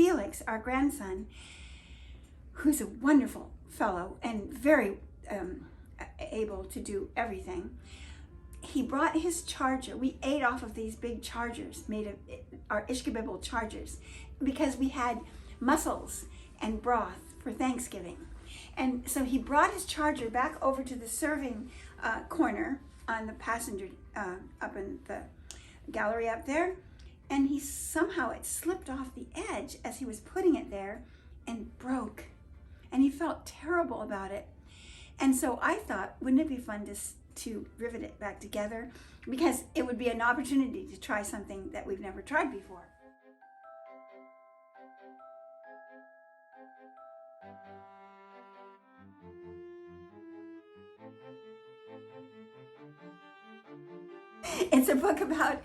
Felix, our grandson, who's a wonderful fellow and very able to do everything, he brought his charger. We ate off of these big chargers made of our Ishkabibble chargers because we had mussels and broth for Thanksgiving. And so he brought his charger back over to the serving corner on the passenger, up in the gallery up there. And he somehow, it slipped off the edge as he was putting it there and broke. And he felt terrible about it. And so I thought, wouldn't it be fun to rivet it back together? Because it would be an opportunity to try something that we've never tried before. It's a book about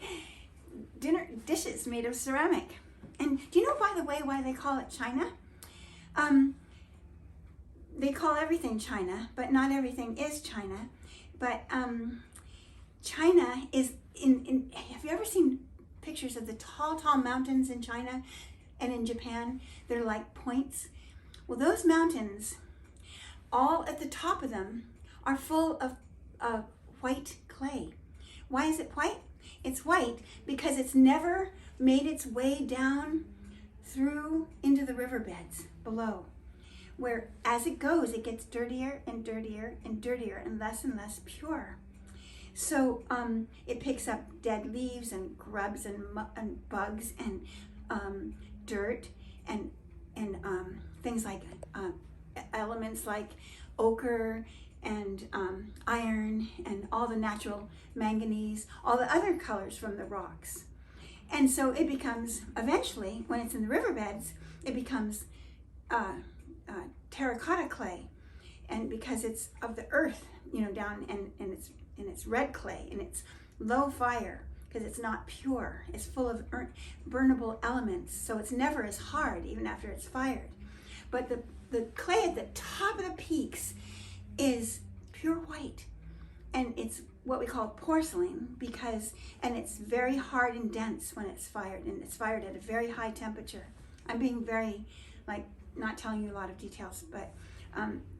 dinner dishes made of ceramic. And do you know, by the way, why they call it China? They call everything China, but not everything is China. But China is have you ever seen pictures of the tall, tall mountains in China and in Japan? They're like points. Well, those mountains, all at the top of them, are full of white clay. Why is it white? It's white because it's never made its way down through into the riverbeds below, where as it goes, it gets dirtier and dirtier and dirtier and less pure. So it picks up dead leaves and grubs and bugs and dirt and things like elements like ochre and iron and all the natural manganese, all the other colors from the rocks. And so it becomes, eventually, when it's in the riverbeds, it becomes terracotta clay. And because it's of the earth, down, and it's red clay, and it's low fire, because it's not pure. It's full of burnable elements, so it's never as hard, even after it's fired. But the clay at the top of the peaks is pure white, and it's what we call porcelain and it's very hard and dense when it's fired, and it's fired at a very high temperature. I'm being very, not telling you a lot of details, but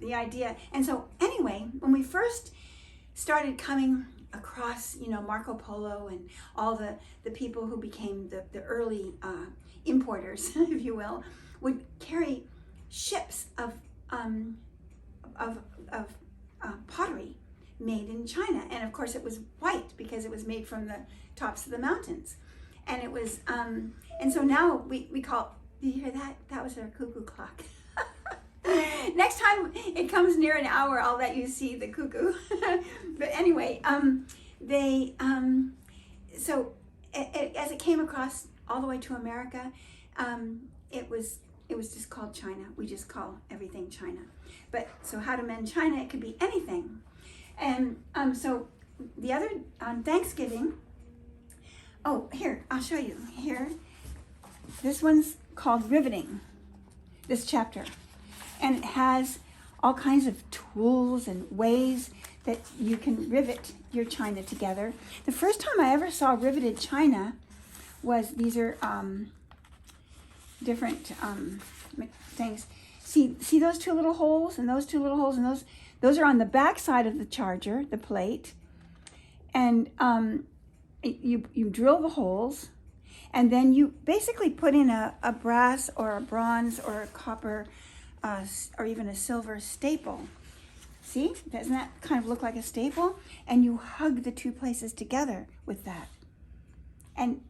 the idea. And so anyway, when we first started coming across, Marco Polo and all the people who became the early importers, if you will, would carry ships of pottery made in China. And of course it was white because it was made from the tops of the mountains. And it was, and so now we call, did you hear that? That was our cuckoo clock. Next time it comes near an hour, I'll let you see the cuckoo. But anyway, so as it came across all the way to America, it was just called China. We just call everything China. But so how to mend China, it could be anything. And so the other, on Thanksgiving, oh, here, I'll show you. Here, this one's called Riveting, this chapter. And it has all kinds of tools and ways that you can rivet your china together. The first time I ever saw riveted china was, these are different things. See those two little holes and those two little holes, and those are on the back side of the charger, the plate. And you drill the holes, and then you basically put in a brass or a bronze or a copper or even a silver staple. See, doesn't that kind of look like a staple? And you hug the two places together with that, and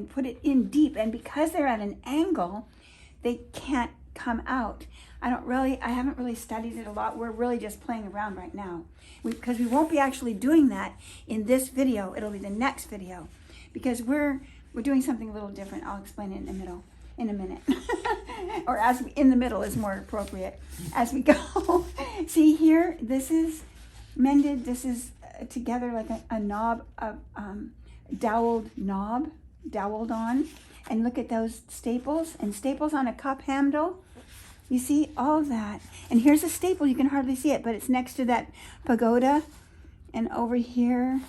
put it in deep. And because they're at an angle, they can't come out. I haven't really studied it a lot. We're really just playing around right now, because we won't be actually doing that in this video. It'll be the next video, because we're doing something a little different. I'll explain it in a minute. Or in the middle is more appropriate as we go. See here, this is mended. This is together like a knob, doweled knob, doweled on. And look at those staples, and staples on a cup handle. You see all of that. And here's a staple. You can hardly see it, but it's next to that pagoda, and over here,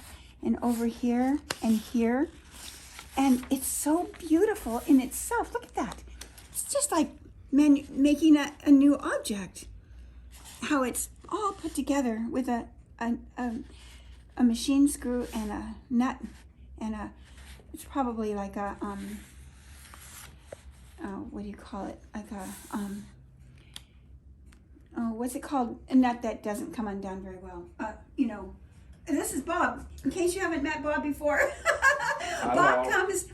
and over here, and here. And it's so beautiful in itself. Look at that. It's just like making a new object. How it's all put together with a machine screw and a nut and it's probably like a, what do you call it? Like a, what's it called? A nut that doesn't come undone very well. You know, and this is Bob. In case you haven't met Bob before, Bob comes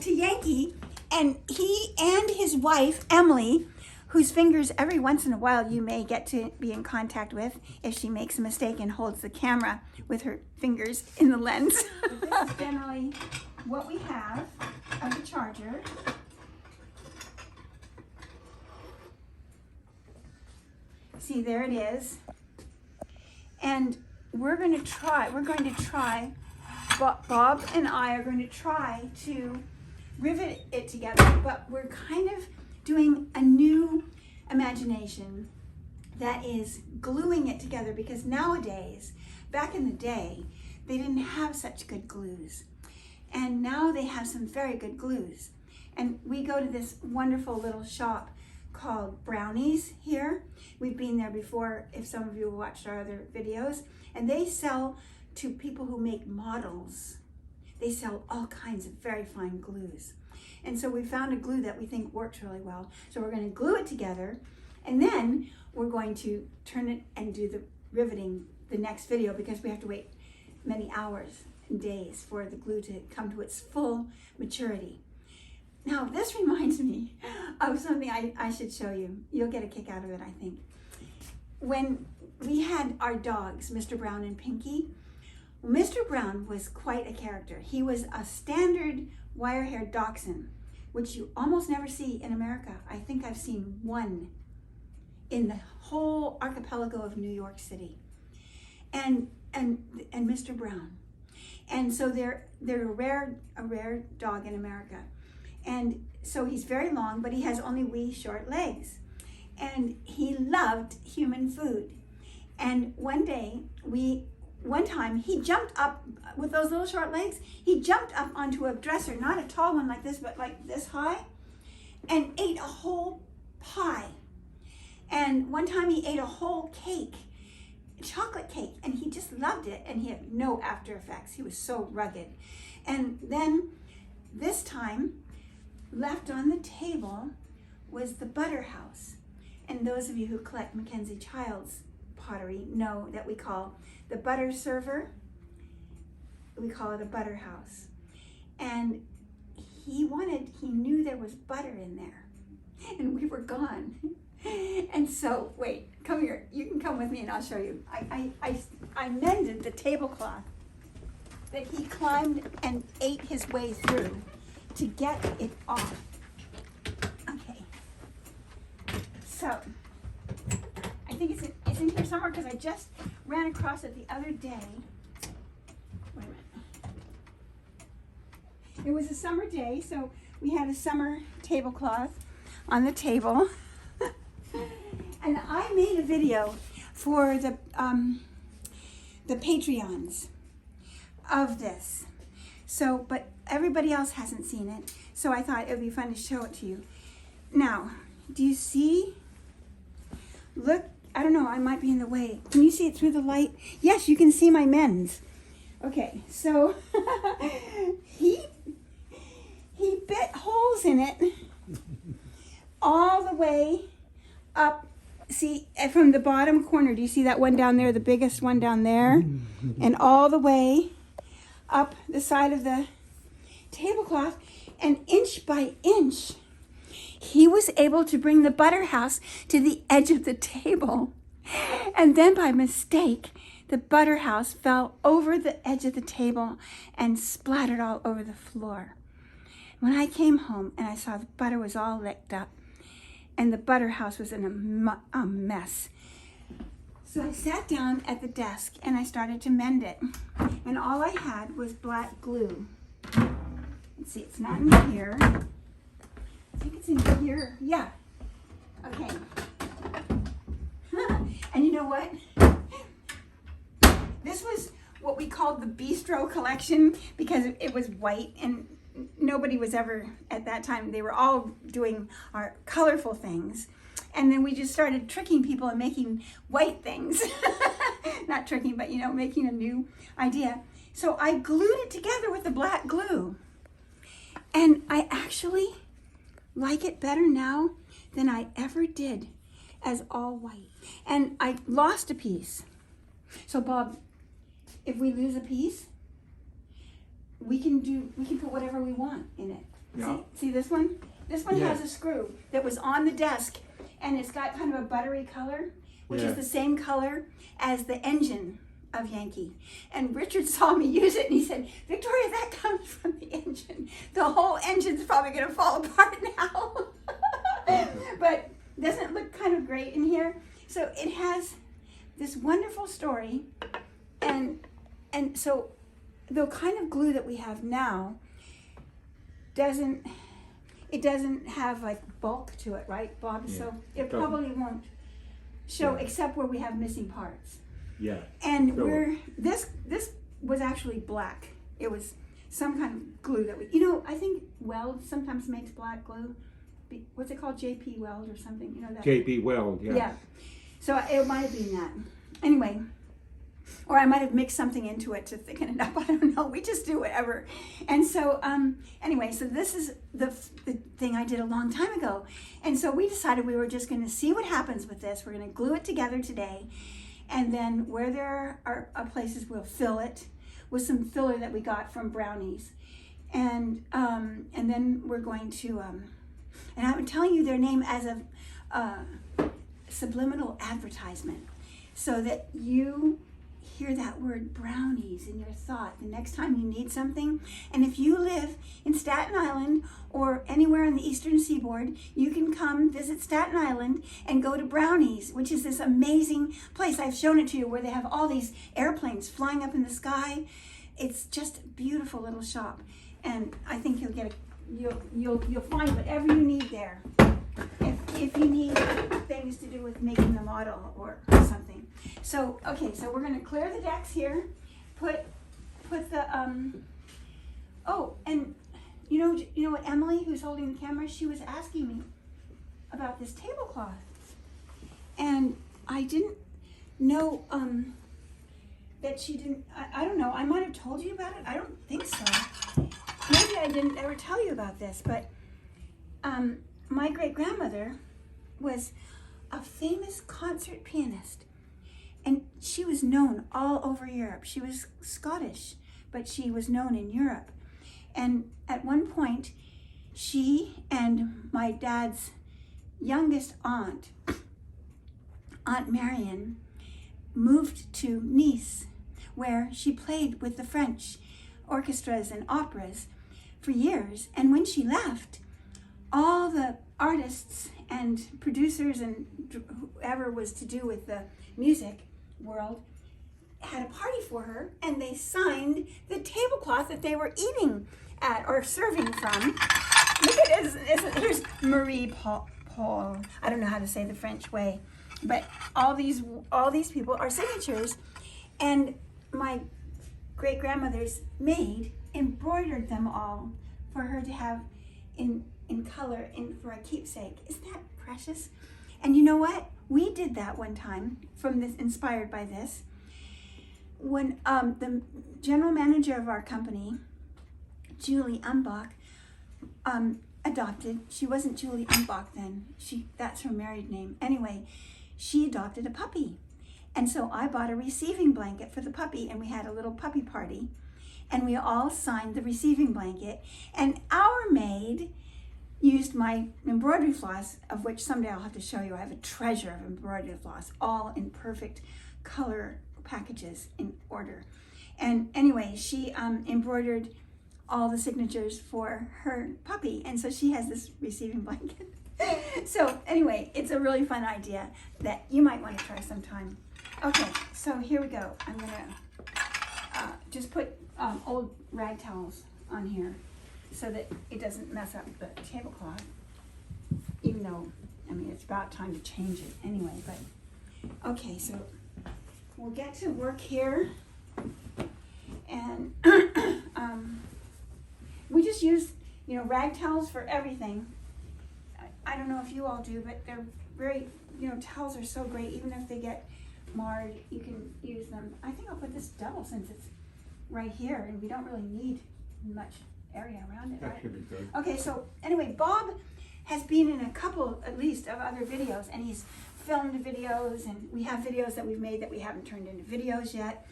to Yankee, and he and his wife, Emily, whose fingers every once in a while you may get to be in contact with if she makes a mistake and holds the camera with her fingers in the lens. This is generally what we have of the charger. See, there it is. And we're going to try, Bob and I are going to try to rivet it together, but we're kind of doing a new imagination that is gluing it together, because nowadays, back in the day, they didn't have such good glues. And now they have some very good glues. And we go to this wonderful little shop called Brownies here. We've been there before, if some of you watched our other videos. And they sell to people who make models. They sell all kinds of very fine glues. And so we found a glue that we think works really well. So we're going to glue it together, and then we're going to turn it and do the riveting the next video, because we have to wait many hours and days for the glue to come to its full maturity. Now, this reminds me of something I should show you. You'll get a kick out of it, I think. When we had our dogs, Mr. Brown and Pinky, Mr. Brown was quite a character. He was a standard wire-haired dachshund, which you almost never see in America. I think I've seen one in the whole archipelago of New York City. And Mr. Brown. And so they're a rare dog in America. And so he's very long, but he has only wee short legs. And he loved human food. And one time he jumped up with those little short legs. He jumped up onto a dresser, not a tall one like this, but like this high, and ate a whole pie. And one time he ate a whole cake, chocolate cake, and he just loved it, and he had no after effects. He was so rugged. And then this time, left on the table was the butter house. And those of you who collect MacKenzie-Childs pottery know that we call the butter server, we call it a butter house. And he knew there was butter in there, and we were gone. And so, wait, come here. You can come with me and I'll show you. I mended the tablecloth that he climbed and ate his way through to get it off. Okay. So, I think it's in here somewhere, because I just ran across it the other day. Wait a minute. It was a summer day, so we had a summer tablecloth on the table. And I made a video for the Patreons of this. So, but everybody else hasn't seen it, so I thought it would be fun to show it to you. Now, do you see? Look, I don't know, I might be in the way. Can you see it through the light? Yes, you can see my mends. Okay, so he bit holes in it all the way up. See, from the bottom corner, do you see that one down there, the biggest one down there? And all the way up the side of the tablecloth, and inch by inch, he was able to bring the butter house to the edge of the table. And then by mistake, the butter house fell over the edge of the table and splattered all over the floor. When I came home and I saw the butter was all licked up, and the butter house was in a mess. So I sat down at the desk and I started to mend it. And all I had was black glue. Let's see, it's not in here. I think it's in here. Yeah. Okay. And you know what? This was what we called the bistro collection, because it was white and nobody was ever, at that time, they were all doing our colorful things. And then we just started tricking people and making white things. Not tricking, but making a new idea. So I glued it together with the black glue. And I actually like it better now than I ever did as all white. And I lost a piece. So Bob, if we lose a piece, we can put whatever we want in it. Yeah. See this one? This one has a screw that was on the desk, and it's got kind of a buttery color, which is the same color as the engine of Yankee. And Richard saw me use it, and he said, Victoria, that comes from the engine. The whole engine's probably going to fall apart now. But doesn't it look kind of great in here? So it has this wonderful story, and so the kind of glue that we have now doesn't have like bulk to it, right, Bob? Yeah, so it probably won't show except where we have missing parts. Yeah. And this was actually black. It was some kind of glue that I think Weld sometimes makes black glue. What's it called? JP Weld or something? That. JP Weld, yeah. Yeah. So it might have been that. Anyway, or I might have mixed something into it to thicken it up. I don't know. We just do whatever. And so anyway, so this is the thing I did a long time ago. And so we decided we were just going to see what happens with this. We're going to glue it together today. And then where there are places, we'll fill it with some filler that we got from Brownies. And then we're going to, and I'm telling you their name as a subliminal advertisement, so that you hear that word Brownies in your thought the next time you need something. And if you live in Staten Island or anywhere on the Eastern Seaboard, you can come visit Staten Island and go to Brownies, which is this amazing place. I've shown it to you where they have all these airplanes flying up in the sky. It's just a beautiful little shop, and I think you'll get you'll find whatever you need there. If you need things to do with making the model or something. So okay, so we're going to clear the decks here. Put the oh, and you know what, Emily, who's holding the camera, she was asking me about this tablecloth, and I didn't know that she didn't. I don't know. I might have told you about it. I don't think so. Maybe I didn't ever tell you about this, but my great-grandmother was a famous concert pianist, and she was known all over Europe. She was Scottish, but she was known in Europe. And at one point, she and my dad's youngest aunt, Aunt Marion, moved to Nice, where she played with the French orchestras and operas for years. And when she left, all the artists and producers and whoever was to do with the music world had a party for her, and they signed the tablecloth that they were eating at or serving from. Look at it. Here's Marie Paul. I don't know how to say the French way, but all these people are signatures, and my great-grandmother's maid embroidered them all for her to have in color for a keepsake. Isn't that precious? And you know what? We did that one time from this, inspired by this. When the general manager of our company, Julie Umbach, adopted, she wasn't Julie Umbach then, that's her married name. Anyway, she adopted a puppy. And so I bought a receiving blanket for the puppy, and we had a little puppy party, and we all signed the receiving blanket. And our maid used my embroidery floss, of which someday I'll have to show you. I have a treasure of embroidery floss, all in perfect color packages in order. And anyway, she embroidered all the signatures for her puppy, and so she has this receiving blanket. So anyway, it's a really fun idea that you might want to try sometime. Okay, so here we go. I'm gonna just put old rag towels on here so that it doesn't mess up the tablecloth, even though, I mean, it's about time to change it anyway. But okay, so we'll get to work here, and we just use, rag towels for everything. I don't know if you all do, but they're very, towels are so great. Even if they get marred, you can use them. I think I'll put this double since it's right here and we don't really need much area around it, That right? should be good. Okay, so anyway, Bob has been in a couple, at least, of other videos, and he's filmed videos, and we have videos that we've made that we haven't turned into videos yet.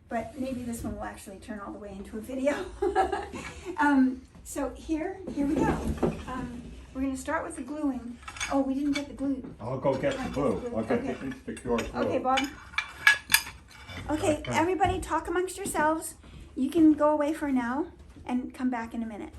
But maybe this one will actually turn all the way into a video. So here we go. We're going to start with the gluing. Oh, we didn't get the glue. I'll go get the glue. I'll get Okay. the insecure glue. Okay, Bob. Okay, everybody talk amongst yourselves. You can go away for now and come back in a minute.